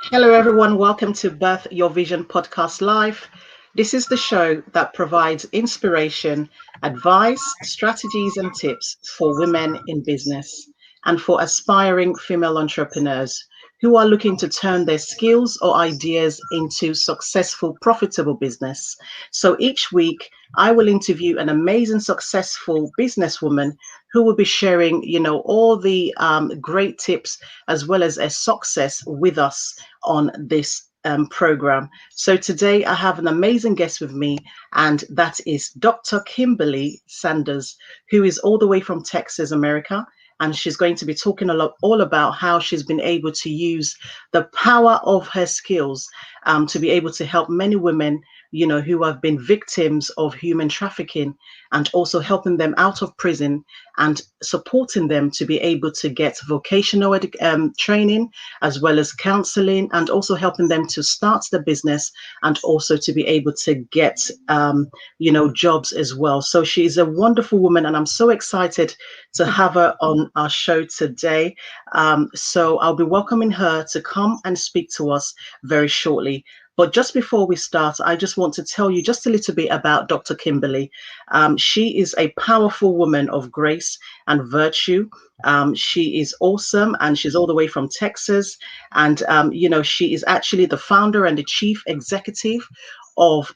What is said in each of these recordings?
Hello, everyone. Welcome to Birth Your Vision Podcast Live. This is the show that provides inspiration, advice, strategies, and tips for women in business and for aspiring female entrepreneurs who are looking to turn their skills or ideas into successful, profitable business. So each week, I will interview an amazing, successful businesswoman who will be sharing, all the great tips as well as a success with us on this program. So today I have an amazing guest with me, and that is Dr. Kimberly Sanders, who is all the way from Texas, America. And she's going to be talking a lot all about how she's been able to use the power of her skills to be able to help many women, who have been victims of human trafficking, and also helping them out of prison and supporting them to be able to get vocational training as well as counseling, and also helping them to start the business and also to be able to get jobs as well. So she is a wonderful woman, and I'm so excited to have her on our show today. So I'll be welcoming her to come and speak to us very shortly. But just before we start, I just want to tell you just a little bit about Dr. Kimberly. She is a powerful woman of grace and virtue. She is awesome, and she's all the way from Texas. And, she is actually the founder and the chief executive of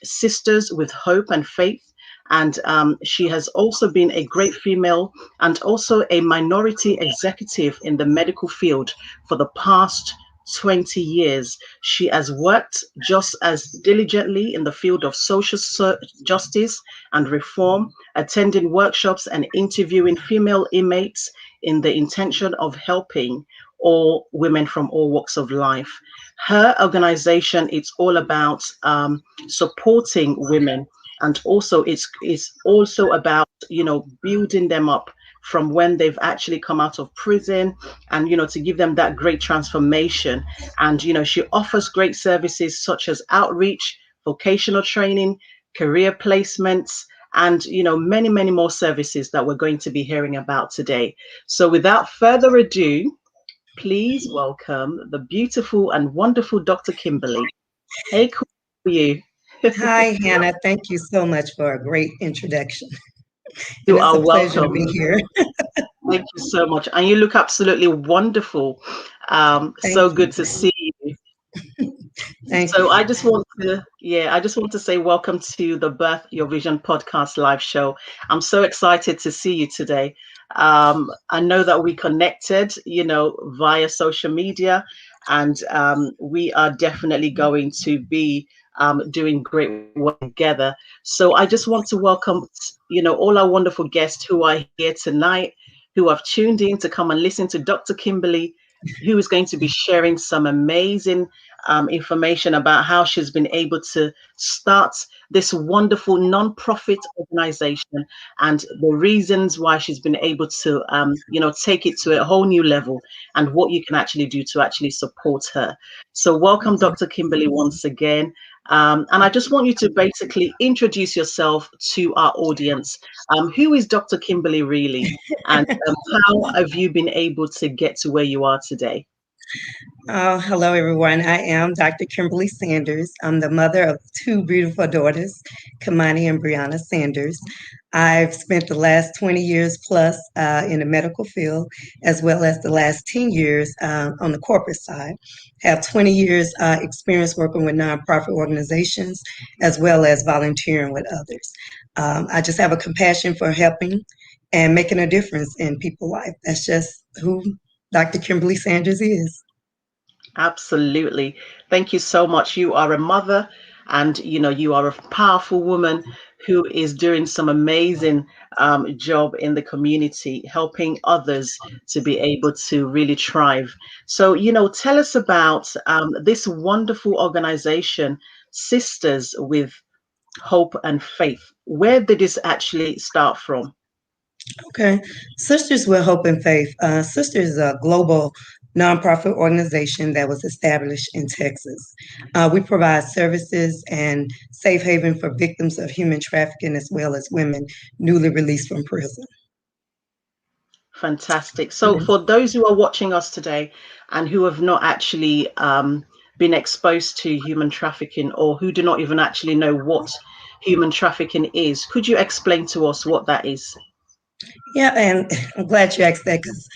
Sisters with Hope and Faith. And she has also been a great female and also a minority executive in the medical field for the past 20 years. She has worked just as diligently in the field of social justice and reform, attending workshops and interviewing female inmates in the intention of helping all women from all walks of life. Her organization is all about supporting women, and also it's also about building them up from when they've actually come out of prison, and to give them that great transformation. And she offers great services such as outreach, vocational training, career placements, and many more services that we're going to be hearing about today. So without further ado, please welcome the beautiful and wonderful Dr. Kimberly. Hey, cool, how are you? Hi, Hannah. Thank you so much for a great introduction. And You it's are a pleasure to welcome. be here. Thank you so much. And you look absolutely wonderful. Thank So you. good to see you. Thank So you. I just want to say welcome to the Birth Your Vision podcast live show. I'm so excited to see you today. I know that we connected, via social media, and we are definitely going to be doing great work together. So I just want to welcome, all our wonderful guests who are here tonight, who have tuned in to come and listen to Dr. Kimberly, who is going to be sharing some amazing information about how she's been able to start this wonderful non-profit organization, and the reasons why she's been able to, take it to a whole new level, and what you can actually do to actually support her. So welcome, Okay. Dr. Kimberly, once again. And I just want you to basically introduce yourself to our audience. Who is Dr. Kimberly really? And how have you been able to get to where you are today? Hello, everyone. I am Dr. Kimberly Sanders. I'm the mother of two beautiful daughters, Kamani and Brianna Sanders. I've spent the last 20 years plus in the medical field, as well as the last 10 years on the corporate side. Have 20 years experience working with nonprofit organizations, as well as volunteering with others. I just have a compassion for helping and making a difference in people's life. That's just who Dr. Kimberly Sanders is. Absolutely. Thank you so much. You are a mother, and you are a powerful woman who is doing some amazing job in the community, helping others to be able to really thrive. So, tell us about this wonderful organization, Sisters with Hope and Faith. Where did this actually start from? Okay. Sisters with Hope and Faith. Sisters is a global nonprofit organization that was established in Texas. We provide services and safe haven for victims of human trafficking as well as women newly released from prison. Fantastic. So for those who are watching us today and who have not actually been exposed to human trafficking, or who do not even actually know what human trafficking is, could you explain to us what that is? Yeah, and I'm glad you asked that because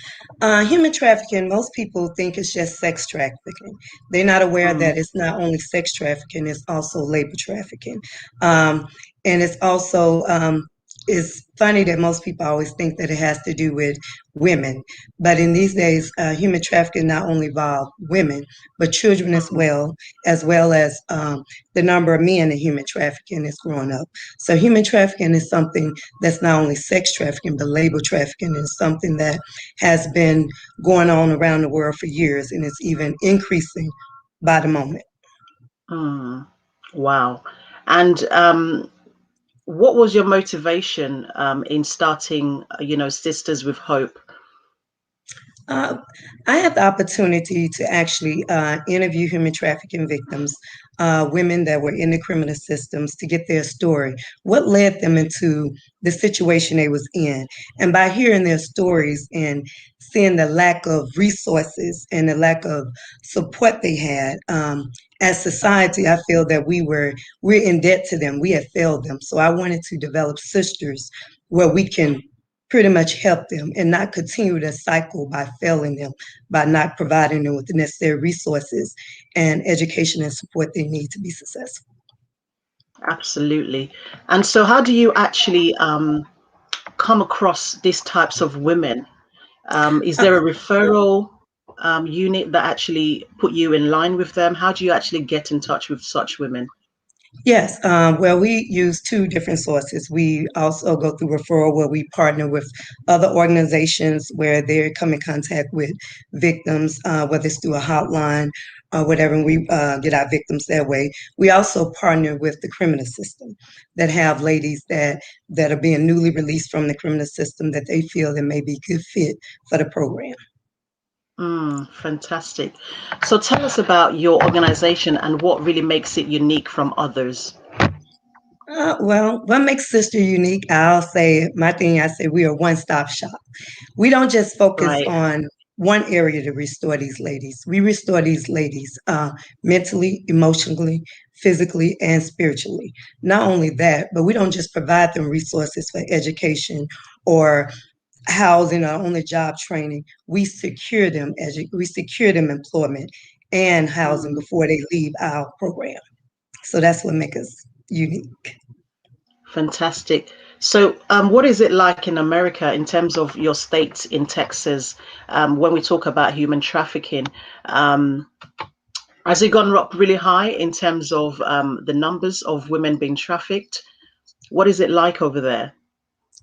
human trafficking, most people think it's just sex trafficking. They're not aware Mm, that it's not only sex trafficking, it's also labor trafficking. Um, and it's also, it's funny that most people always think that it has to do with women. But in these days, human trafficking not only involves women, but children mm, as well as the number of men in human trafficking is growing up. So human trafficking is something that's not only sex trafficking, but labor trafficking is something that has been going on around the world for years, and it's even increasing by the moment. mm. Wow. And what was your motivation in starting, Sisters with Hope? Uh, I had the opportunity to actually interview human trafficking victims, women that were in the criminal systems, to get their story. What led them into the situation they was in? And by hearing their stories and seeing the lack of resources and the lack of support they had, as society, I feel that we're in debt to them. We have failed them. So I wanted to develop sisters where we can pretty much help them and not continue the cycle by failing them, by not providing them with the necessary resources and education and support they need to be successful. Absolutely. And so how do you actually come across these types of women? Is Uh, there a referral unit that actually put you in line with them? How do you actually get in touch with such women? Yes, well, we use two different sources. We also go through referral where we partner with other organizations where they come in contact with victims, whether it's through a hotline or whatever, and we get our victims that way. We also partner with the criminal system that have ladies that are being newly released from the criminal system that they feel that may be good fit for the program. Fantastic. So tell us about your organization and what really makes it unique from others. Well, what makes Sister unique? I'll say my thing. I say we are one-stop shop. We don't just focus Right. on one area to restore these ladies. We restore these ladies mentally, emotionally, physically, and spiritually. Not only that, but we don't just provide them resources for education or housing or on the job training. We secure them employment and housing Mm, before they leave our program. So that's what makes us unique. fantastic. So, what is it like in America in terms of your state in Texas when we talk about human trafficking? Um, has it gone up really high in terms of the numbers of women being trafficked? What is it like over there?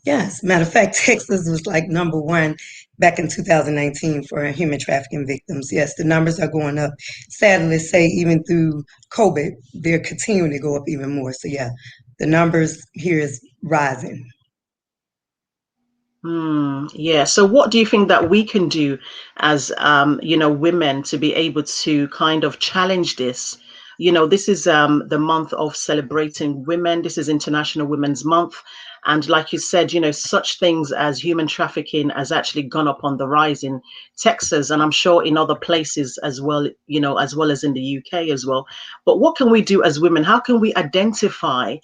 Yes, matter of fact, Texas was like number one back in 2019 for human trafficking victims. Yes, the numbers are going up. Sadly to say, even through COVID, they're continuing to go up even more. So yeah, the numbers here is rising. Yeah. So, what do you think that we can do as, women to be able to kind of challenge this? This is the month of celebrating women. This is International Women's Month. And like you said, such things as human trafficking has actually gone up on the rise in Texas, and I'm sure in other places as well, as well as in the UK as well. But what can we do as women? How can we identify,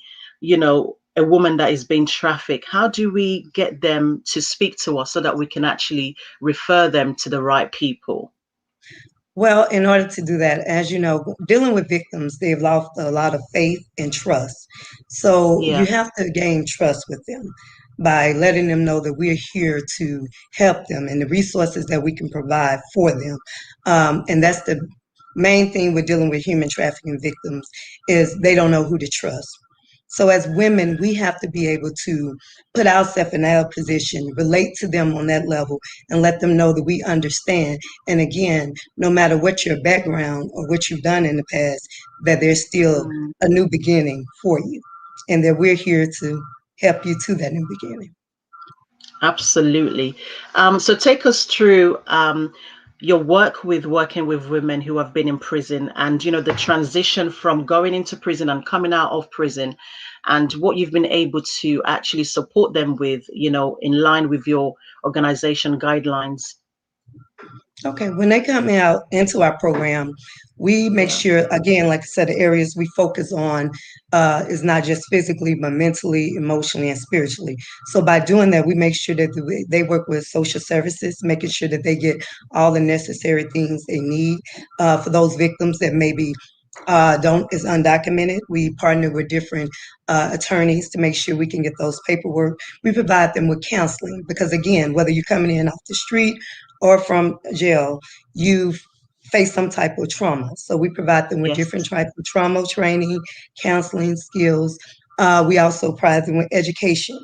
a woman that is being trafficked? How do we get them to speak to us so that we can actually refer them to the right people? Well, in order to do that, as you know, dealing with victims, they've lost a lot of faith and trust. So Yeah. you have to gain trust with them by letting them know that we're here to help them and the resources that we can provide for them. And that's the main thing with dealing with human trafficking victims is they don't know who to trust. So as women, we have to be able to put ourselves in our position, relate to them on that level, and let them know that we understand. And again, no matter what your background or what you've done in the past, that there's still Mm, a new beginning for you, and that we're here to help you to that new beginning. absolutely. So take us through. your work with working with women who have been in prison, and the transition from going into prison and coming out of prison, and what you've been able to actually support them with, in line with your organization guidelines. Okay, when they come out into our program, we make Yeah. sure, again, like I said, the areas we focus on is not just physically, but mentally, emotionally, and spiritually. So by doing that, we make sure that they work with social services, making sure that they get all the necessary things they need for those victims that maybe don't is undocumented. We partner with different attorneys to make sure we can get those paperwork. We provide them with counseling because, again, whether you're coming in off the street or from jail, you've faced some type of trauma. So we provide them with Yes. different types of trauma training, counseling skills. We also provide them with education,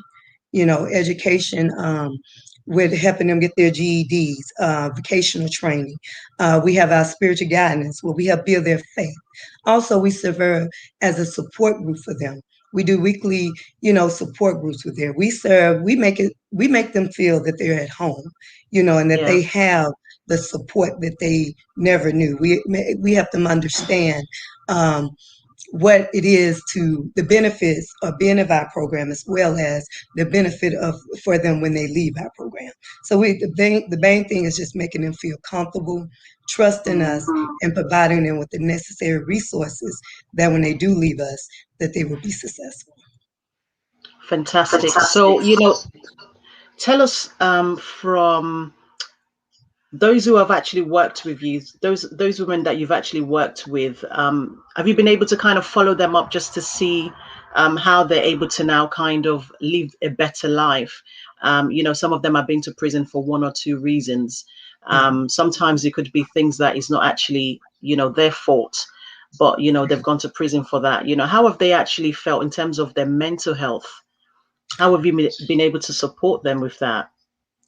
education with helping them get their GEDs, vocational training. We have our spiritual guidance where we help build their faith. Also, we serve as a support group for them. We do weekly, support groups with them. We make them feel that they're at home, and that Yeah. they have the support that they never knew. We help them understand um, what it is to the benefits of being of our program as well as the benefit of for them when they leave our program. So the main thing is just making them feel comfortable, trusting us, Mm. and providing them with the necessary resources that when they do leave us, that they will be successful. Fantastic. So, tell us, from those who have actually worked with you, those women that you've actually worked with, have you been able to kind of follow them up just to see how they're able to now kind of live a better life? Some of them have been to prison for one or two reasons. Mhm. Sometimes it could be things that is not actually, their fault, but they've gone to prison for that. How have they actually felt in terms of their mental health? How have you been able to support them with that?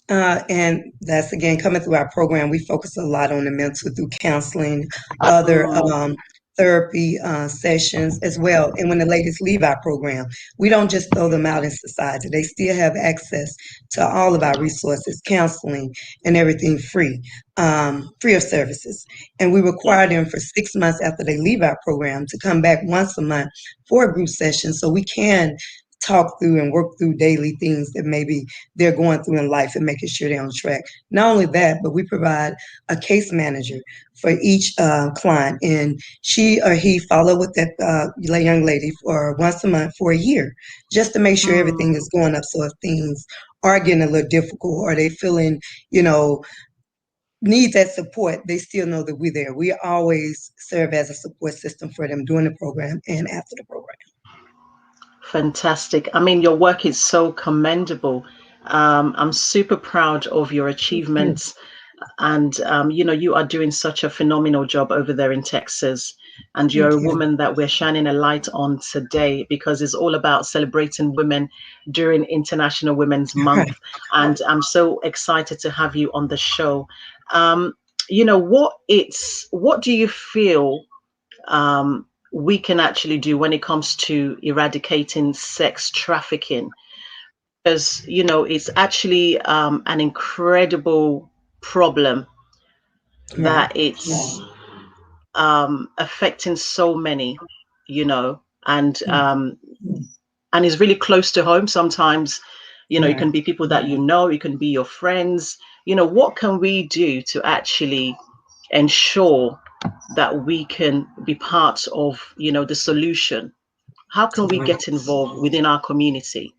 And that's again coming through our program. We focus a lot on the mental through counseling, other Mm. therapy sessions as well. And when the ladies leave our program, we don't just throw them out in society. They still have access to all of our resources, counseling, and everything free of services. And we Yeah. require them for 6 months after they leave our program to come back once a month for a group session so we can talk through and work through daily things that maybe they're going through in life and making sure they're on track. Not only that, but we provide a case manager for each client, and she or he follow with that young lady for once a month for a year, just to make sure Mm. everything is going up. So if things are getting a little difficult or they feeling, you know, need that support, they still know that we're there. We always serve as a support system for them during the program and after the program. Fantastic. I mean, your work is so commendable. I'm super proud of your Yeah. achievements. And, you are doing such a phenomenal job over there in Texas. And you're Thank a you. woman that we're shining a light on today because it's all about celebrating women during International Women's Month. Right. And I'm so excited to have you on the show. What do you feel we can actually do when it comes to eradicating sex trafficking? Because it's actually an incredible problem Right. that it's affecting so many, and is really close to home. Sometimes it Right. can be people that it can be your friends. What can we do to actually ensure that we can be part of the solution? How can we get involved within our community?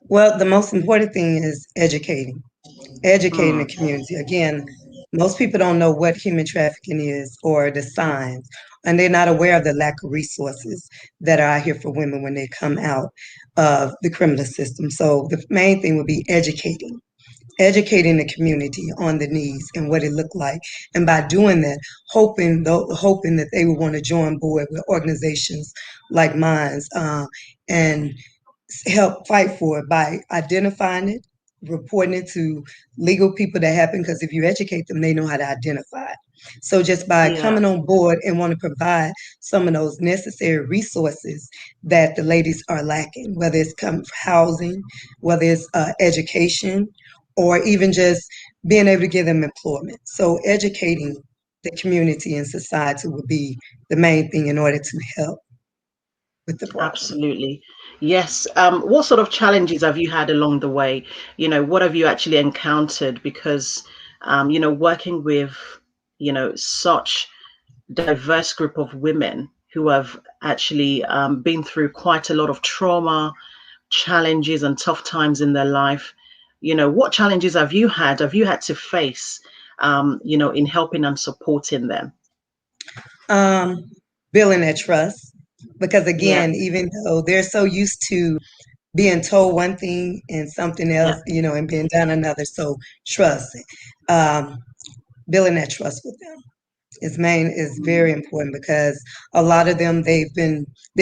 Well, the most important thing is educating the Mm. community. Again, most people don't know what human trafficking is or the signs, and they're not aware of the lack of resources that are out here for women when they come out of the criminal system. So the main thing would be educating the community on the needs and what it looked like. And by doing that, hoping that they would want to join board with organizations like mine, and help fight for it by identifying it, reporting it to legal people that happen, because if you educate them, they know how to identify it. So just by Yeah. coming on board and want to provide some of those necessary resources that the ladies are lacking, whether it's housing, whether it's education, or even just being able to give them employment. So educating the community and society would be the main thing in order to help with the problem. Absolutely. Yes. What sort of challenges have you had along the way? What have you actually encountered? Because, working with, such diverse group of women who have actually been through quite a lot of trauma, challenges, and tough times in their life. What challenges have you had? Have you had to face, in helping and supporting them? Um, Building that trust, because Yeah, again, even though they're so used to being told one thing and something else, yeah. and being done another, so trust, um, building that trust with them is very important, because a lot of them they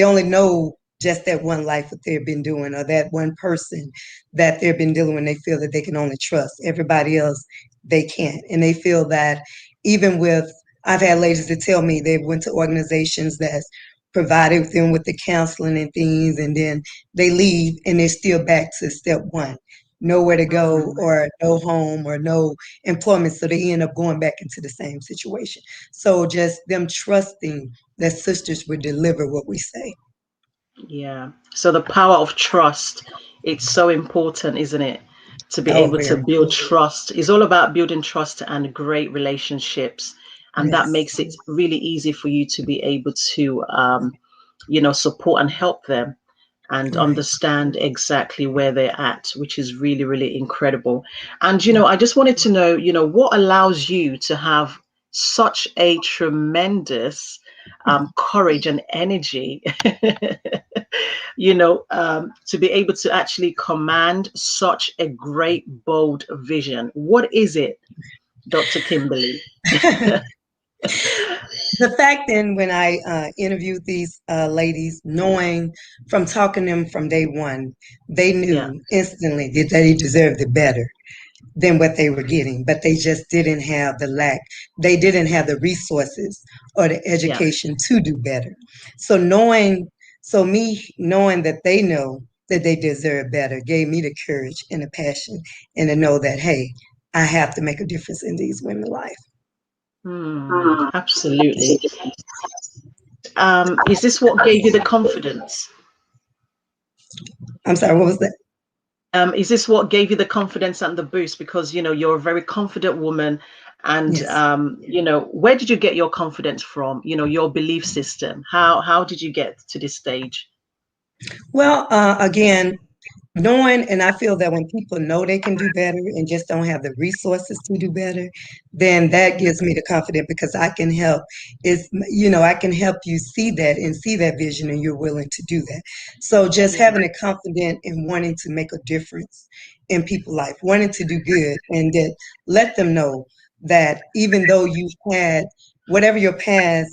only know just that one life that they've been doing, or that one person that they've been dealing with. They feel that they can only trust everybody else. They can't, and they feel that even with I've had ladies that tell me they went to organizations that provided them with the counseling and things, and then they leave and they're still back to step one, nowhere to go, Mm. or no home, or no employment, so they end up going back into the same situation. So just them trusting that sisters would deliver what we say. Yeah. So the power of trust, it's so important, isn't it? To be Oh, able to very. build trust. It's all about building trust and great relationships. And that Yes. makes it really easy for you to be able to, support and help them and Right. understand exactly where they're at, which is really, really incredible. And, Yeah. I just wanted to know, what allows you to have such a tremendous courage and energy, to be able to actually command such a great, bold vision. What is it, Dr. Kimberly? The fact then, when I interviewed these ladies, knowing from talking to them from day one, they Yeah, knew instantly that they deserved it better than what they were getting, but they just didn't have the lack. They didn't have the resources or the yeah. education to do better. So me knowing that they know that they deserve better gave me the courage and the passion, and to know that, hey, I have to make a difference in these women's life. Absolutely. Is this what gave you the confidence? I'm sorry, what was that? Is this what gave you the confidence and the boost? Because you're a very confident woman, and Yes. where did you get your confidence from? Your belief system. How did you get to this stage? Well, again, knowing, and I feel that when people know they can do better and just don't have the resources to do better, then that gives me the confidence, because I can help. I can help you see that and see that vision, and you're willing to do that. So just Yeah. having a confidence and wanting to make a difference in people's life, wanting to do good, and then let them know that even though you've had whatever your past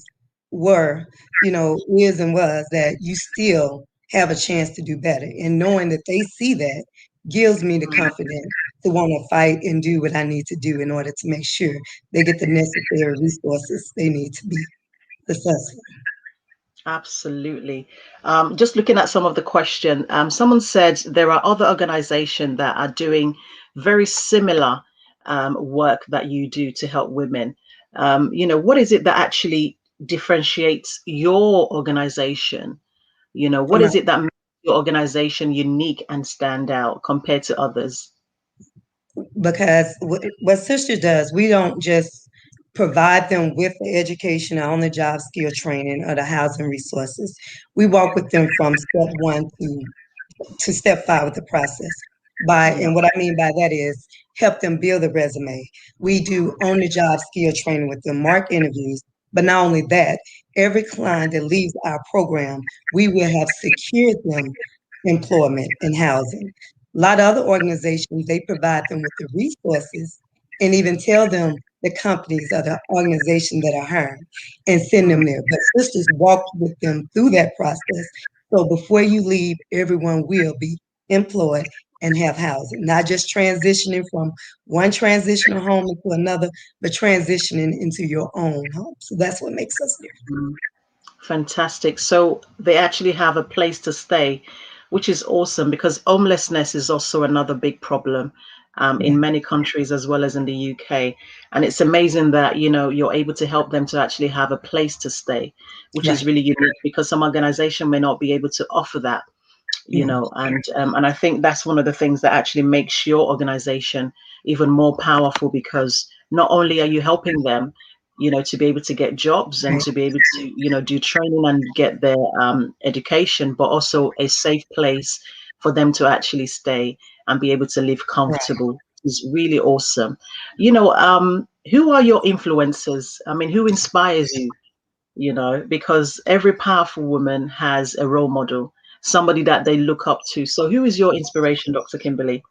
were, is and was, that you still have a chance to do better. And knowing that they see that gives me the Mm. confidence to want to fight and do what I need to do in order to make sure they get the necessary resources they need to be successful. Absolutely. Just looking at some of the question, someone said there are other organizations that are doing very similar work that you do to help women. What is it that actually differentiates your organization? What Right. is it that makes your organization unique and stand out compared to others? Because what Sister does, we don't just provide them with the education or on the job skill training or the housing resources. We walk with them from step one to step five with the process. Yeah. And what I mean by that is help them build a resume. We do on the job skill training with them, mark interviews, but not only that, every client that leaves our program, we will have secured them employment and housing. A lot of other organizations, they provide them with the resources and even tell them the companies or the organization that are hiring and send them Mm. there. But sisters walk with them through that process, so before you leave, everyone will be employed and have housing, not just transitioning from one transitional home into another, but transitioning into your own home. So that's what makes us different. Mm. Fantastic. So they actually have a place to stay, which is awesome, because homelessness is also another big problem. in many countries as well as in the UK. And it's amazing that, you're able to help them to actually have a place to stay, which is Right. really unique because some organization may not be able to offer that, Mhm. and I think that's one of the things that actually makes your organization even more powerful, because not only are you helping them, to be able to get jobs and Right. to be able to, do training and get their education, but also a safe place for them to actually stay and be able to live Right. comfortable is really awesome. Who are your influencers? I mean, who inspires you? Because every powerful woman has a role model, somebody that they look up to. So, who is your inspiration, Dr. Kimberly?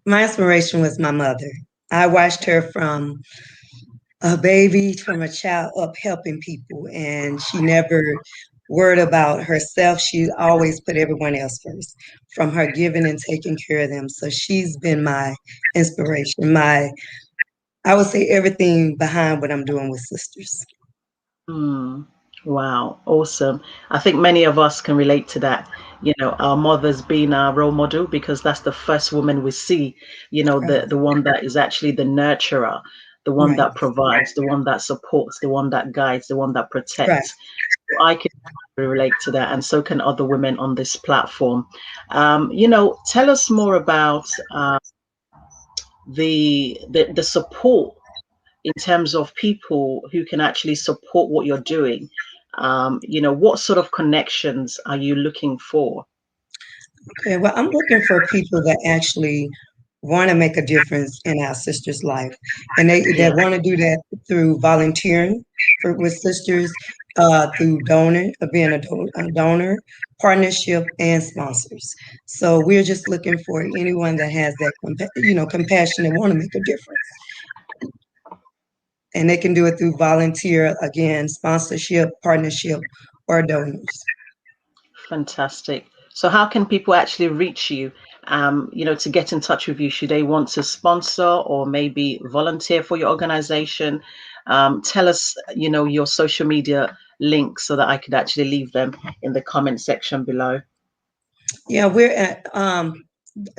My inspiration was my mother. I watched her from a baby, from a child up helping people, and she never worried about herself. She always put everyone else first, from her giving and taking care of them. So she's been my inspiration. I would say everything behind what I'm doing with SisterZ. Hmm. Wow, awesome. I think many of us can relate to that. Our mothers being our role model, because that's the first woman we see, Right. the one that is actually the nurturer, the one Right. that provides, the one that supports, the one that guides, the one that Right. protects. I can relate to that, and so can other women on this platform. Tell us more about the support in terms of people who can actually support what you're doing. What sort of connections are you looking for? Okay, well, I'm looking for people that actually want to make a difference in our sisters' life, and they Yeah, that want to do that through volunteering with sisters, through being a donor, partnership, and sponsors. So we're just looking for anyone that has that, compassion and want to make a difference, and they can do it through volunteer, again, sponsorship, partnership, or donors. fantastic. So how can people actually reach you? To get in touch with you, should they want to sponsor or maybe volunteer for your organization? Tell us, your social media links so that I could actually leave them in the comment section below. Yeah, we're at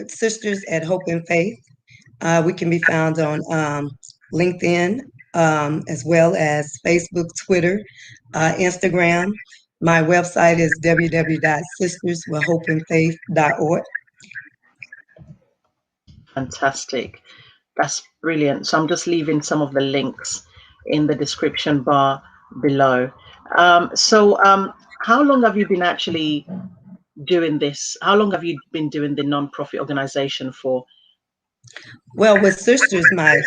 Sisters at Hope and Faith. We can be found on LinkedIn, as well as Facebook, Twitter, Instagram. My website is www.sisterswithhopeandfaith.org. Fantastic. That's brilliant. So I'm just leaving some of the links in the description bar below. How long have you been actually doing this? How long have you been doing the nonprofit organization for? Well, with Sisters, like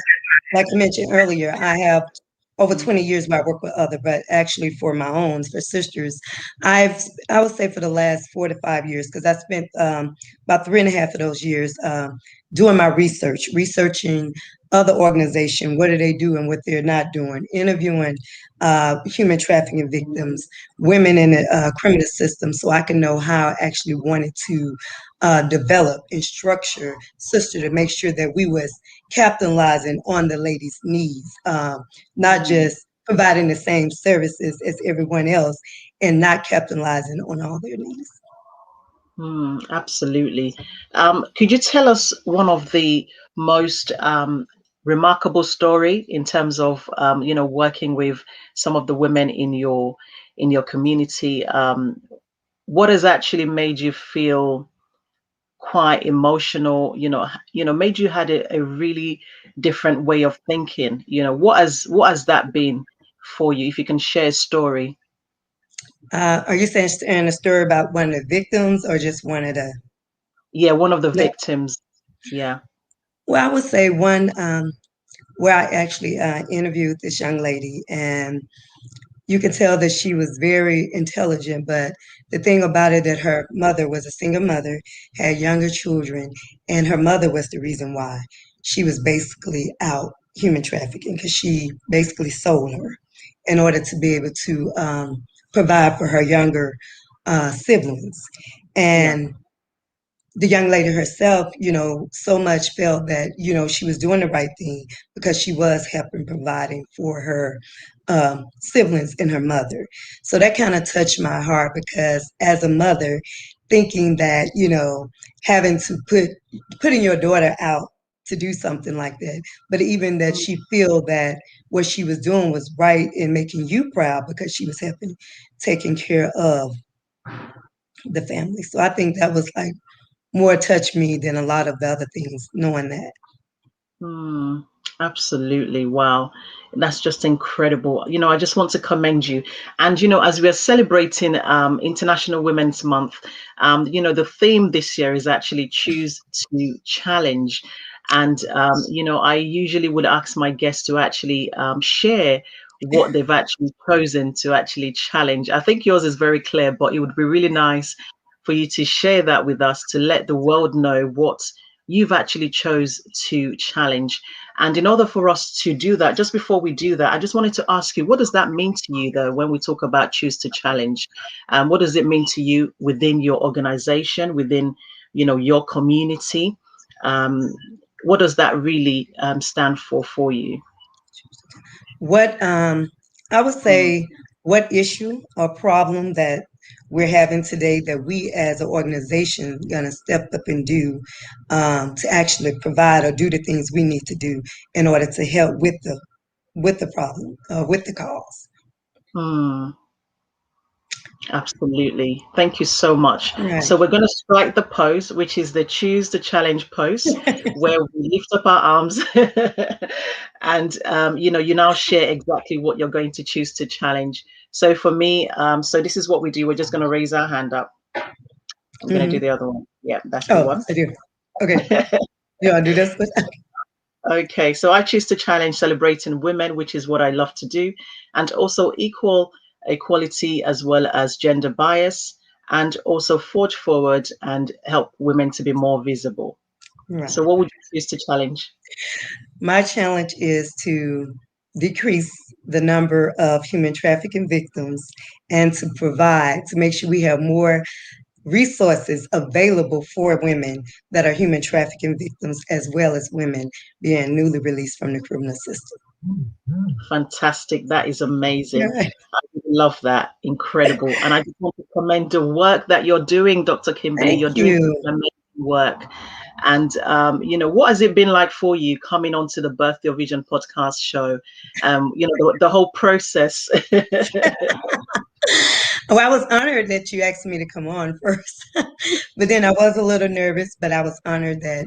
I mentioned earlier, I have over 20 years where I work with other, but actually for my own, for Sisters, I would say for the last 4 to 5 years, because I spent about 3.5 of those years doing my researching other organization, what do they do and what they're not doing, interviewing human trafficking victims, women in the criminal system, so I can know how I actually wanted to develop and structure Sister to make sure that we was capitalizing on the ladies' needs, not Mm, just providing the same services as everyone else and not capitalizing on all their needs. absolutely. Could you tell us one of the most remarkable story in terms of working with some of the women in your community? What has actually made you feel quite emotional, made you had a really different way of thinking? What has that been for you, if you can share a story? Are you saying a story about one of the victims or just one of the? Yeah, one of the victims. Yeah. Well, I would say one where I actually interviewed this young lady, and you could tell that she was very intelligent, but the thing about it that her mother was a single mother, had younger children, and her mother was the reason why she was basically out human trafficking, because she basically sold her in order to be able to provide for her younger siblings. Yeah. And the young lady herself, so much felt that, she was doing the right thing because she was helping providing for her siblings and her mother. So that kind of touched my heart because as a mother, thinking that, having to putting your daughter out to do something like that, but even that she feel that what she was doing was right and making you proud because she was helping taking care of the family. So I think that was like more touched me than a lot of the other things, knowing that. Absolutely. Wow. That's just incredible. I just want to commend you. And, as we're celebrating International Women's Month, the theme this year is actually choose to challenge. And, I usually would ask my guests to actually share what they've actually chosen to actually challenge. I think yours is very clear, but it would be really nice for you to share that with us to let the world know what you've actually chose to challenge. And in order for us to do that, just before we do that, I just wanted to ask you, what does that mean to you, though, when we talk about choose to challenge? What does it mean to you within your organization, within, your community? What does that really stand for you? What I would say, what issue or problem that we're having today that we as an organization gonna step up and do to actually provide or do the things we need to do in order to help with the problem, with the cause. Hmm. Absolutely. Thank you so much. Right. So we're going to strike the pose, which is the choose the challenge pose, where we lift up our arms and, you now share exactly what you're going to choose to challenge. So for me, so this is what we do. We're just going to raise our hand up. I'm going to do Mm-hmm. the other one. Yeah, that's the Oh, one. I do. Okay. You want to do this? Okay, so I choose to challenge celebrating women, which is what I love to do, and also equality as well as gender bias, and also forge forward and help women to be more visible. Right. So, what would you choose to challenge? My challenge is to decrease the number of human trafficking victims and to make sure we have more resources available for women that are human trafficking victims, as well as women being newly released from the criminal system. Fantastic. That is amazing. Right. I love that. Incredible. And I just want to commend the work that you're doing, Dr. Kimberly. Thank You're doing you. amazing work. And, what has it been like for you coming onto the Birth Your Vision podcast show? The whole process. Oh, I was honored that you asked me to come on first, but then I was a little nervous, but I was honored that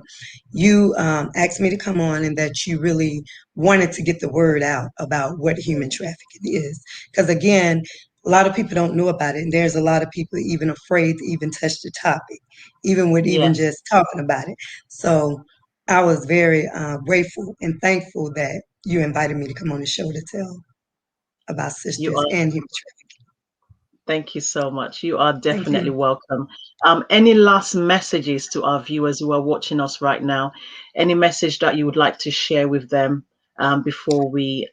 you asked me to come on and that you really wanted to get the word out about what human trafficking is. Because again, a lot of people don't know about it, and there's a lot of people even afraid to even touch the topic, even with Yeah, even just talking about it. So I was very grateful and thankful that you invited me to come on the show to tell about you sisters are. and human Thank you so much. You are trafficking. Thank definitely you. welcome. Any last messages to our viewers who are watching us right now? Any message that you would like to share with them before we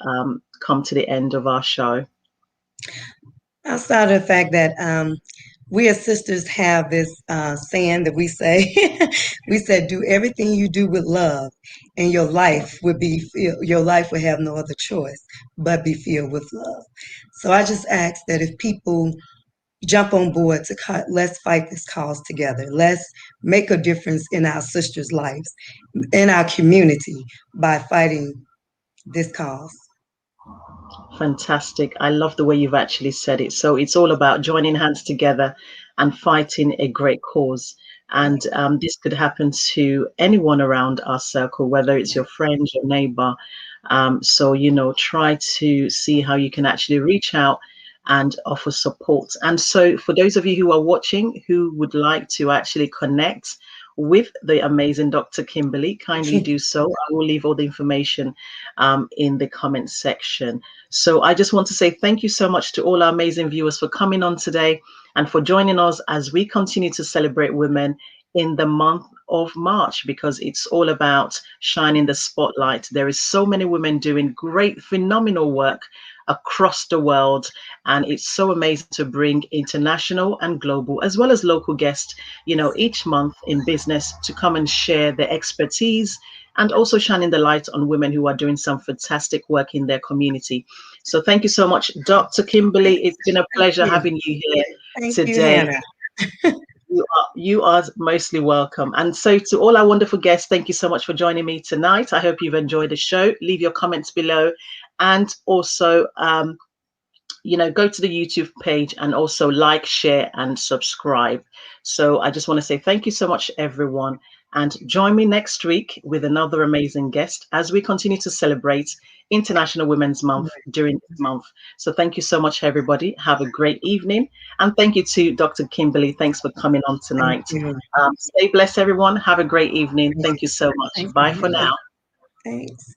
come to the end of our show? Outside of the fact that we as sisters have this saying that we say, we said, "Do everything you do with love, and your life will have no other choice but be filled with love." So I just ask that if people jump on board let's fight this cause together. Let's make a difference in our sisters' lives, in our community by fighting this cause. Fantastic. I love the way you've actually said it. So it's all about joining hands together and fighting a great cause. And this could happen to anyone around our circle, whether it's your friend, your neighbor. So, try to see how you can actually reach out and offer support. And so, for those of you who are watching who would like to actually connect with the amazing Dr. Kimberly, kindly do so. I will leave all the information in the comment section. So I just want to say thank you so much to all our amazing viewers for coming on today and for joining us as we continue to celebrate women in the month of March, because it's all about shining the spotlight. There is so many women doing great, phenomenal work across the world, and it's so amazing to bring international and global as well as local guests, each month in business to come and share their expertise and also shining the light on women who are doing some fantastic work in their community. So thank you so much, Dr. Kimberly. It's been a pleasure Yeah. having you here Thank you, today. Hannah. You are mostly welcome. And so, to all our wonderful guests, thank you so much for joining me tonight. I hope you've enjoyed the show. Leave your comments below, and also, go to the YouTube page and also like, share, and subscribe. So, I just want to say thank you so much, everyone. And join me next week with another amazing guest as we continue to celebrate International Women's Month during this month. So thank you so much, everybody. Have a great evening. And thank you to Dr. Kimberly. Thanks for coming on Thank tonight. you. Stay blessed, everyone. Have a great evening. Thank you so much. Thanks for Bye for having me. now. Thanks.